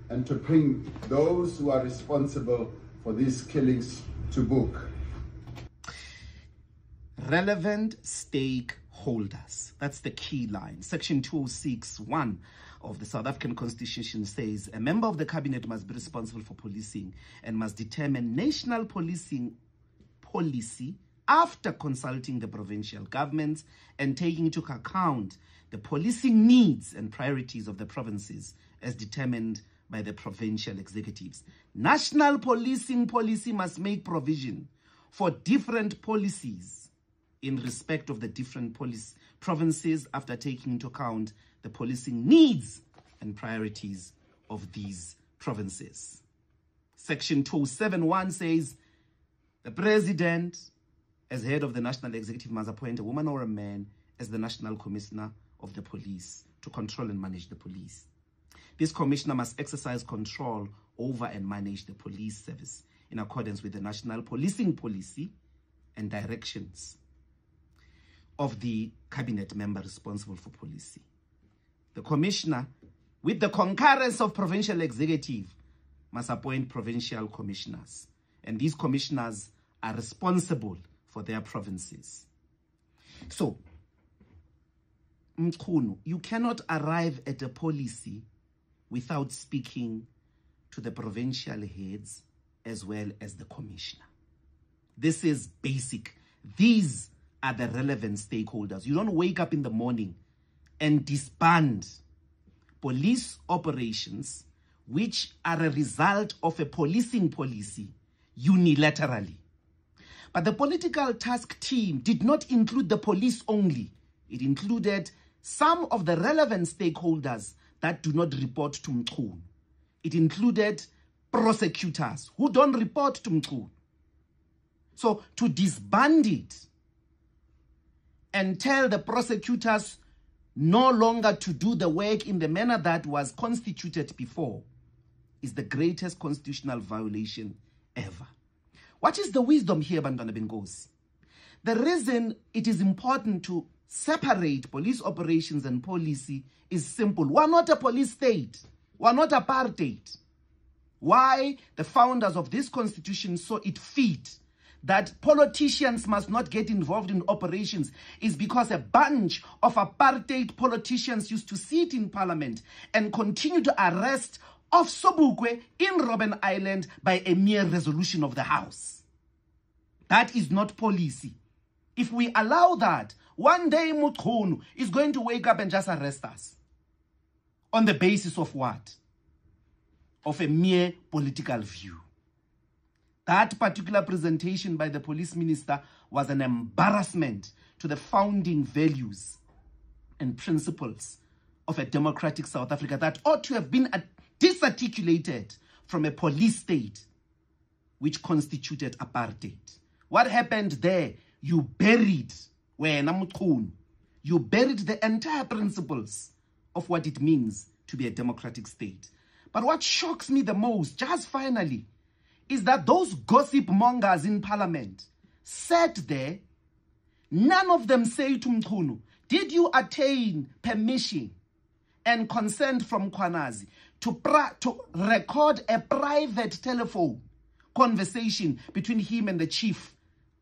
and to bring those who are responsible for these killings to book. Relevant stakeholders. That's the key line. Section 206(1) of the South African Constitution says a member of the cabinet must be responsible for policing and must determine national policing policy after consulting the provincial governments and taking into account the policing needs and priorities of the provinces as determined by the provincial executives. National policing policy must make provision for different policies in respect of the different provinces after taking into account the policing needs and priorities of these provinces. Section 207(1) says the president, as head of the national executive, must appoint a woman or a man as the national commissioner of the police to control and manage the police. This commissioner must exercise control over and manage the police service in accordance with the national policing policy and directions of the cabinet member responsible for policy. The commissioner, with the concurrence of provincial executive, must appoint provincial commissioners, and these commissioners are responsible for their provinces. So, Mkhunu, you cannot arrive at a policy without speaking to the provincial heads as well as the commissioner. This is basic. These are the relevant stakeholders. You don't wake up in the morning and disband police operations which are a result of a policing policy unilaterally. But the political task team did not include the police only. It included some of the relevant stakeholders that do not report to Mkhunu. It included prosecutors who don't report to Mkhunu. So to disband it and tell the prosecutors no longer to do the work in the manner that was constituted before is the greatest constitutional violation ever. What is the wisdom here, Bantwana Benkosi? The reason it is important to separate police operations and policy is simple. We're not a police state. We're not apartheid. Why the founders of this constitution saw it fit that politicians must not get involved in operations is because a bunch of apartheid politicians used to sit in parliament and continue to arrest of Sobukwe in Robben Island by a mere resolution of the House. That is not policy. If we allow that, one day Mkhunu is going to wake up and just arrest us. On the basis of what? Of a mere political view. That particular presentation by the police minister was an embarrassment to the founding values and principles of a democratic South Africa that ought to have been disarticulated from a police state which constituted apartheid. What happened there? You buried, you buried the entire principles of what it means to be a democratic state. But what shocks me the most, just finally, is that those gossip mongers in parliament sat there, none of them say to Mkhunu, did you attain permission and consent from Mkhwanazi to record a private telephone conversation between him and the chief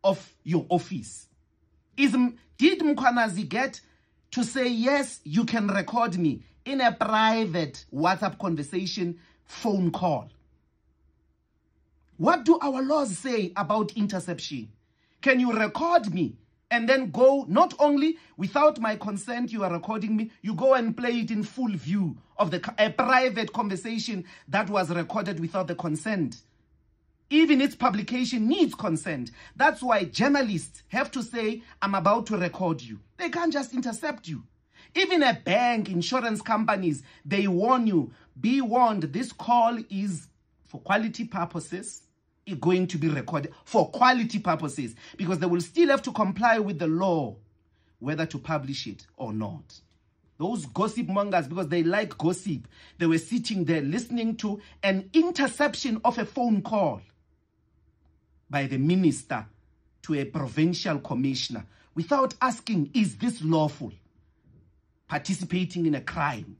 of your office? Did Mkhwanazi get to say, yes, you can record me in a private WhatsApp conversation phone call? What do our laws say about interception? Can you record me and then go, not only without my consent you are recording me, you go and play it in full view of a private conversation that was recorded without the consent? Even its publication needs consent. That's why journalists have to say, I'm about to record you. They can't just intercept you. Even a bank, insurance companies, they warn you, be warned, this call is for quality purposes, it's going to be recorded for quality purposes, because they will still have to comply with the law, whether to publish it or not. Those gossip mongers, because they like gossip, they were sitting there listening to an interception of a phone call by the minister to a provincial commissioner without asking, is this lawful? Participating in a crime.